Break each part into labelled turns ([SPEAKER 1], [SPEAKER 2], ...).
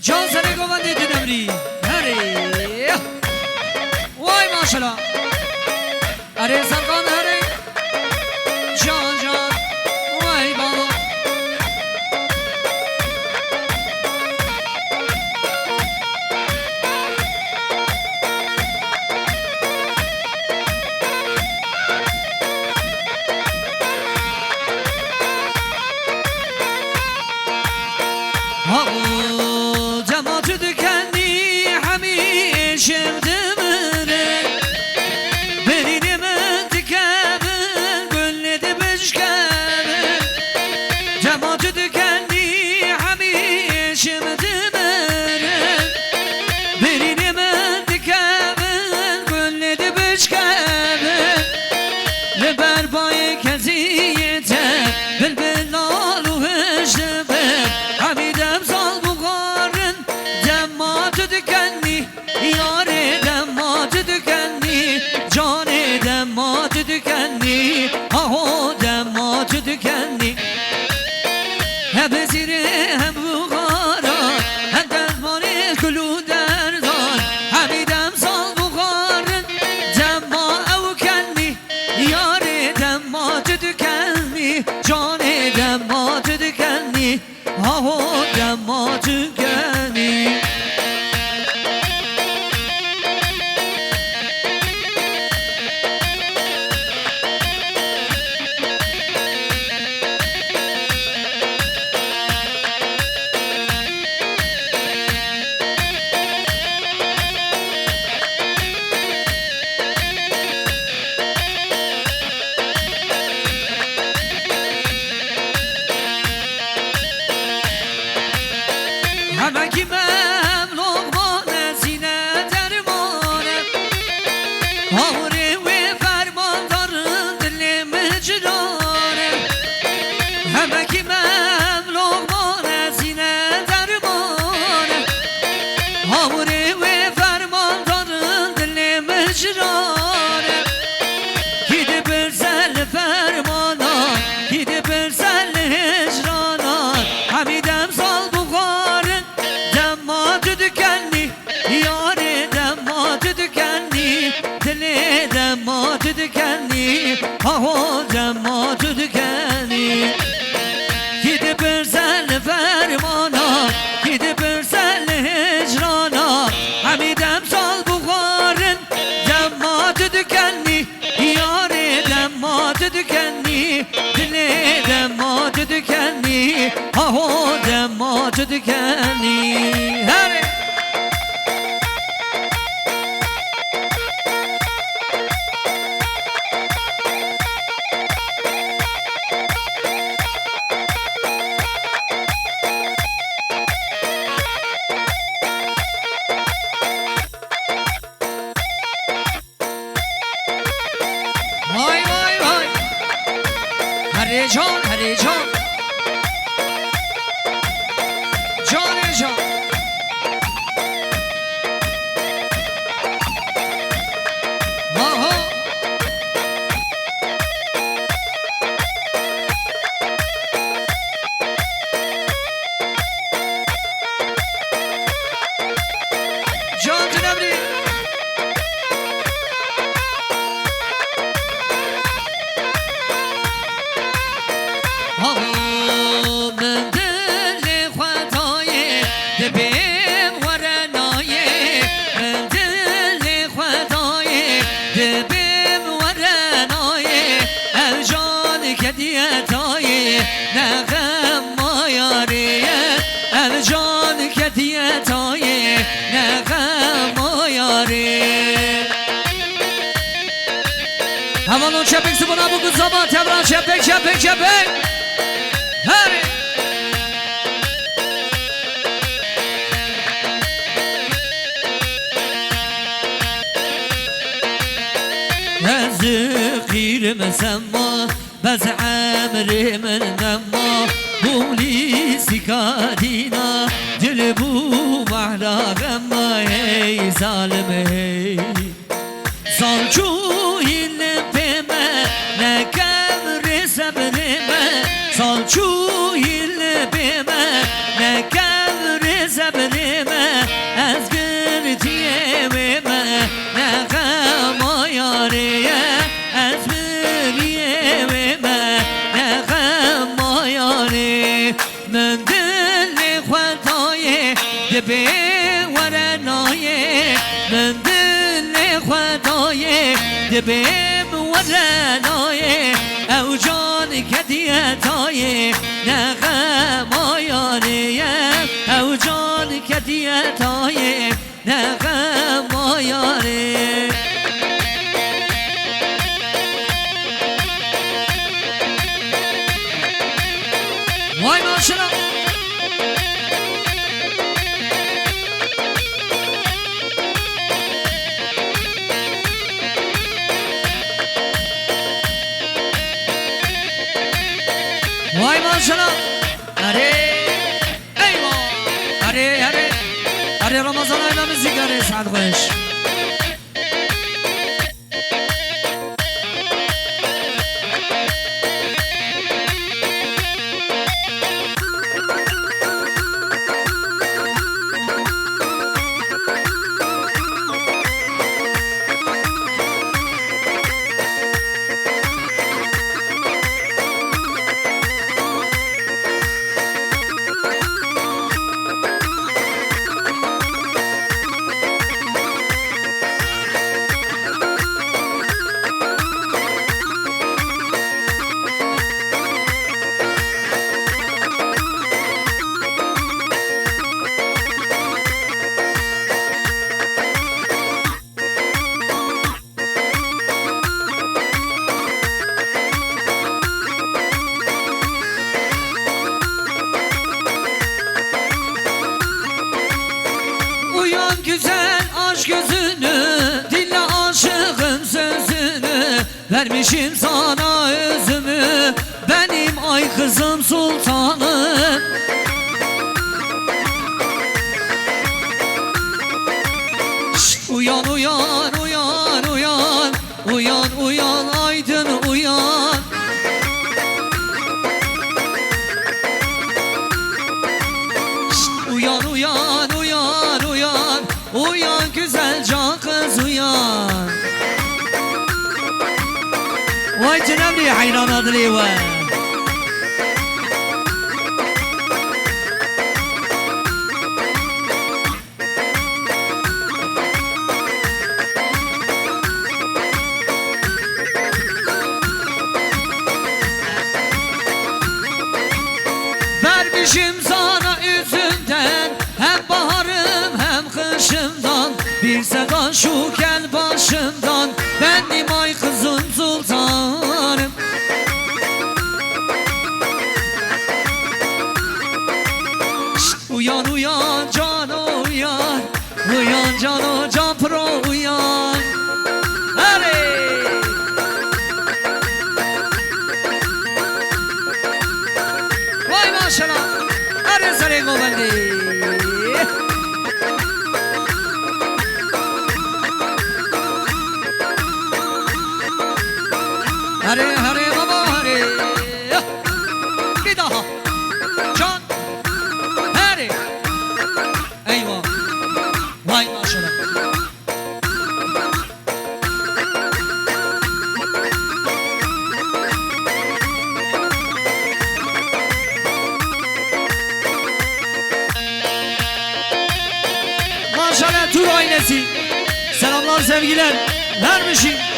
[SPEAKER 1] جان سر گوانده دنمری هری وای ماشالله اره سرقان هری جان جان وای بابا جماعت دکنی همیشه دمره برین من دکمه گل دبشکمه جماعت دکنی همیشه دمره برین من دکمه گل دبشکمه لبر بای کزیته بلبلال و هشتبه حمیدم سال بخارن دمات دکنی یار دمات دکنی جان دمات دکنی آهو دمات دکنی هم زیره هم بخارا هم دزمان کلو دردان حمیدم سال بخارن دما او کنی یار دمات دکنی جان دمات دکنی آهو دمات دکنی همه کی مملوک مانه سینه درمانه آوره و فرمان دارن دل مجرانه همه کی مملوک مانه سینه درمانه آوره و فرمان دارن دل مجرانه گیده برزل فرمانان گیده برزل هجرانان حمیدم سال بخارن دمات دکنی یار دمات دکنی دل دمات دکنی آهو دمات دکنی گیده برزل فرمانا گیده برزل هجرانا حمیدم سال بخارن دمات دکنی یار دمات دکنی دل دمات دکنی آهو دمات دکنی هره وای وای وای هره جان هره جان جان جان آها جان جنبری من دل خدای دبیم ورنای من دل خدای دبیم ورنای الجان کدیتای نغم مایاریت الجان کدیتای نغم مایاریت هوالون چپک سبونا بگو زمان تبران چپک چپک چپک هری از غیر مسما بز عمر من نما بولی سکادینا دل بو محلا غما ای ظالم ای سالچوی لبمه نکم رسبرمه سالچوی لبمه نکم رسبرمه دبي ورناي من دل خداي دبي ورناي او جان كديتاي نغم ياري او جان كديتاي نغم ياري واي ماشاءالله واي ماشاءالله اري ايوه اري رمضان ايام الزيجاري سعد خوش Vermişim sana özümü benim ay kızım sultanım Şşt, uyan uyan uyan uyan uyan uyan aydın uyan Şşt, uyan uyan uyan uyan uyan güzel can kız uyan Vay cenab-ı hayran adli ve Vermişim sana üzümden hem baharım hem kışımdan bir sedan şu gel başımdan benim ay kızım sultanım Şşt, uyan uyan can uyan uyan can can pro uyan Hadi Vay maşallah Hadi sarı govendi Hare hare baba hare Bir daha Can Hare Eyvah Vay maşallah Maşallah Tur ailesi Selamlar sevgiler Vermişim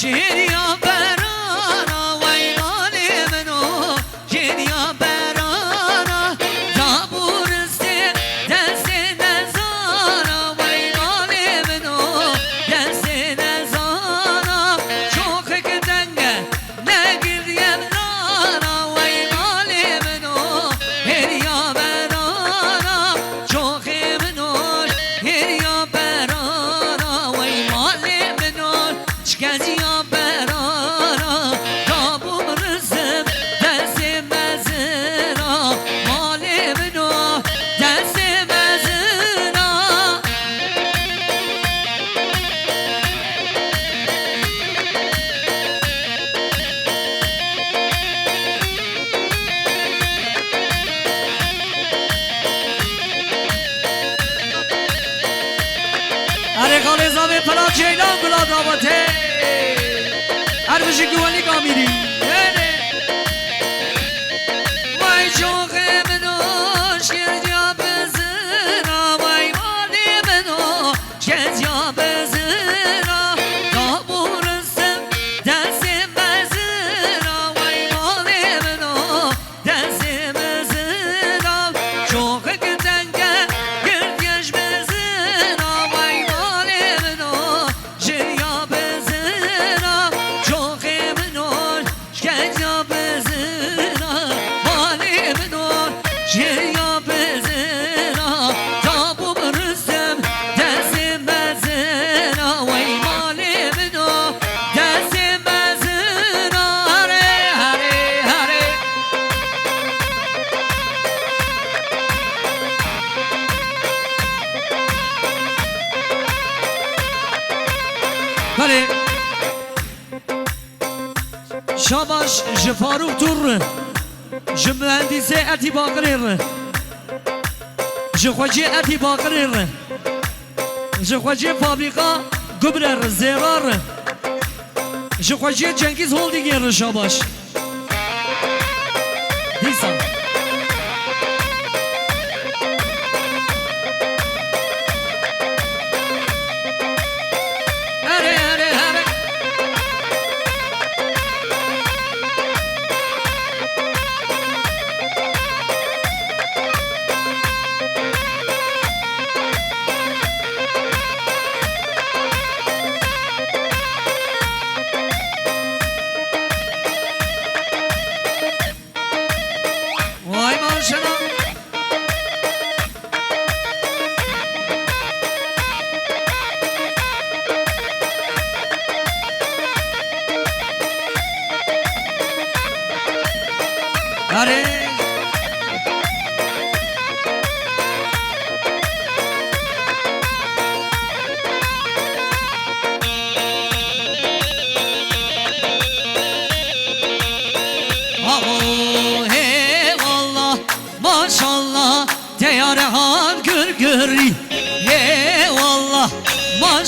[SPEAKER 1] Şehriya berana Vaylani meno Şehriya berana Taburiste Delsine zana Vaylani meno Delsine zana Çok ekdenge Ne giryem lana Vaylani meno Şehriya berana Çok emnol Şehriya berana Vaylani meno Şkezi Arıkalı zavi pala ceylan gula davate Erbişi güvenlik amiri Shabash je Faruk Tur je mühendise Eti Bakır je Hoca Eti Bakır je Hoca fabrika Gübrer Zerar je Hoca Cengiz Holding Shabash Disa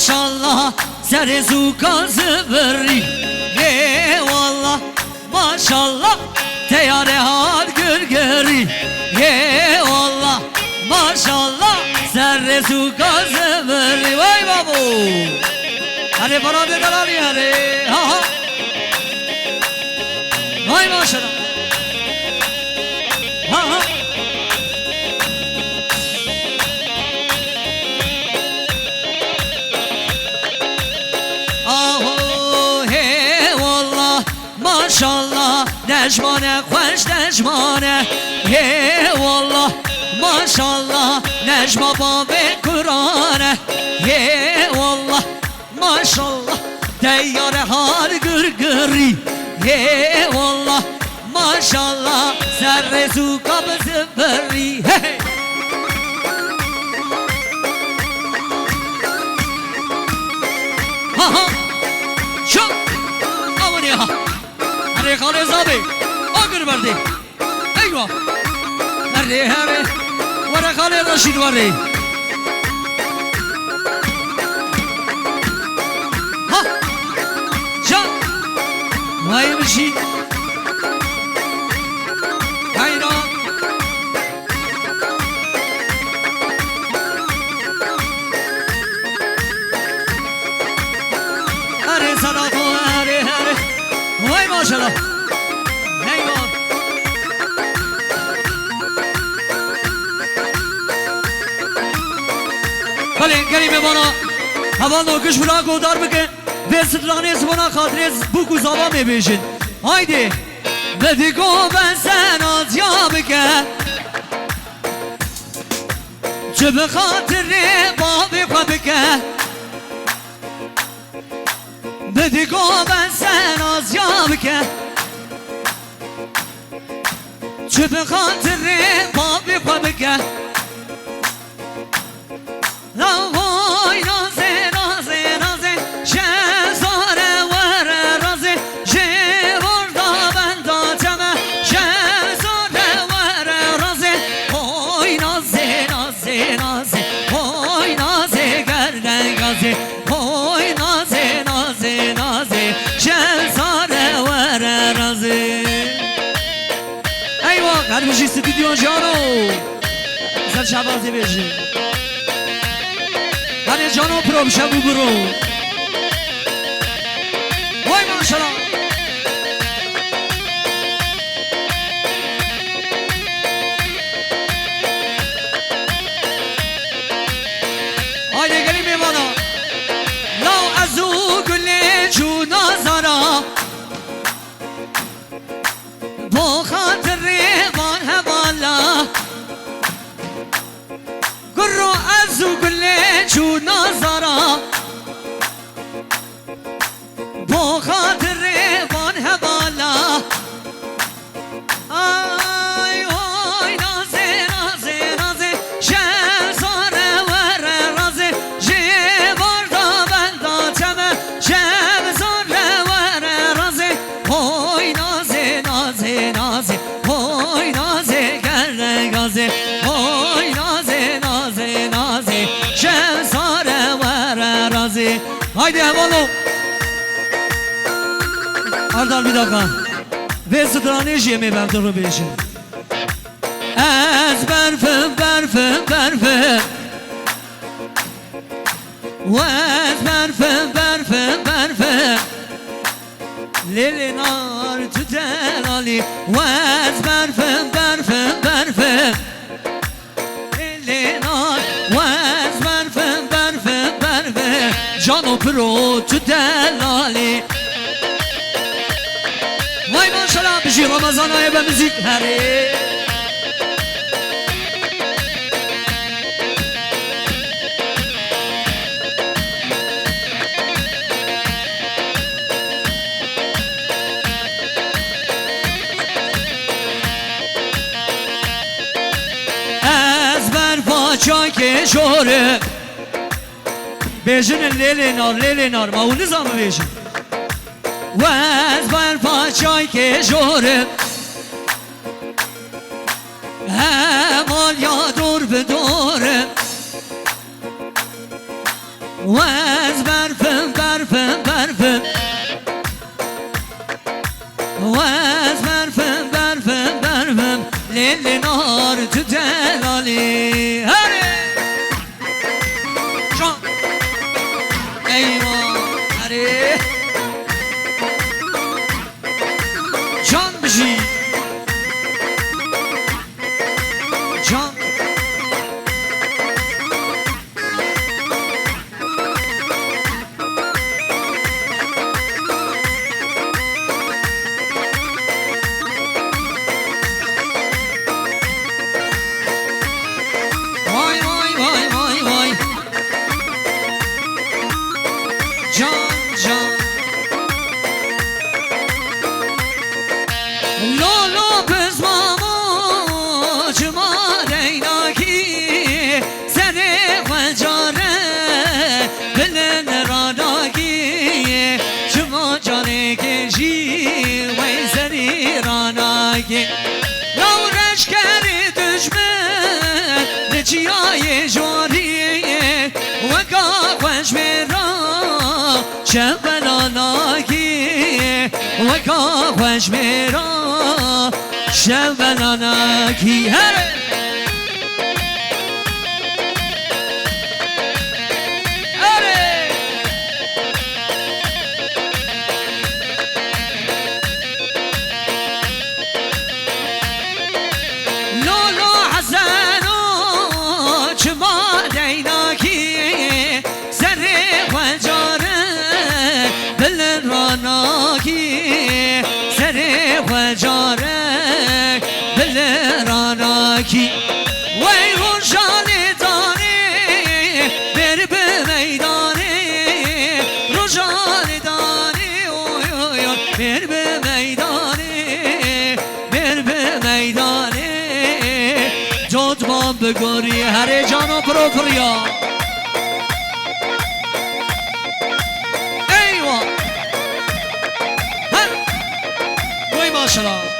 [SPEAKER 1] Maşallah Serezu kazıvırı Eyvallah Maşallah Teyare har gürgürü Eyvallah Maşallah Serezu kazıvırı Vay babu Hadi bana bir karar yani Vay maşallah Maşallah Necmane hoş necmane Eyvallah Maşallah Necma babe Kur'ane Eyvallah Maşallah Deyyare har gırgırı Eyvallah Maşallah Zerrezu kabızı verri Hey Ha ha Çok Aman ya Hare Kale Zabi Agır verdi Eyvah Hare hare Vare Kale Raşid vardı Ha Can Vay bir şey Hayran Hare Sadat Hare hare Vay maşallah Eyvah Kalin gelime bana Havan okuş bırak o darbıke Ve sıtranesi bana kadrez bu kuzava mebejin Haydi Vediko ben sen az yabike Cübü hatırı babi kabike Vediko ben sen az yabike Cübü hatırı babi kabike Lavoy naze naze naze Şezare vere raze Jevorda ben da ceme Şezare vere raze Oy naze naze naze Oy naze gerden gazi Oy naze naze naze Şezare vere raze Eyvah kardeşi stüdyo cano Güzel şabazi beji Hani cano probşa bu bro Vay maşallah Haydi gelin mi bana Lav azu gülle cu nazara Bu hatırı van hevala Gurru azu gülle cu nazara Bu hatırı van hevala Ay oy naze naze naze Şezare vere raze Jevarda ben da ceme Şezare vere raze Oy naze جان bir dakika Ve sıdraniş yemeği ben de rübeşim Ez berfim berfim berfim Ez berfim berfim berfim Lili nar tütelali Ez berfim berfim berfim Lili nar Ez berfim berfim berfim Cano pro tütelali Vay maşallah bir şey Ramazan ayı ve müzik heri Ezber paça keşore Bejinin lelinar Mağunu zamı bejin Ezber paça keşore Hemal ya dur be dore Ezber fım berfım berfım Ezber fım berfım berfım Lelinar tütelali Hadi Can Eyvah Hadi Can bir şey Can لو رشكري دجمن لجياي جوري وقا خوش مرا شبنا ناكي وقا خوش مرا شبنا ناكي هري جارك بالراناكي ويغون شالي داني برب ميداني رجالي داني برب ميداني برب ميداني جود ما بگوری هر جانو پروپریا ایوه هر وی ماشالله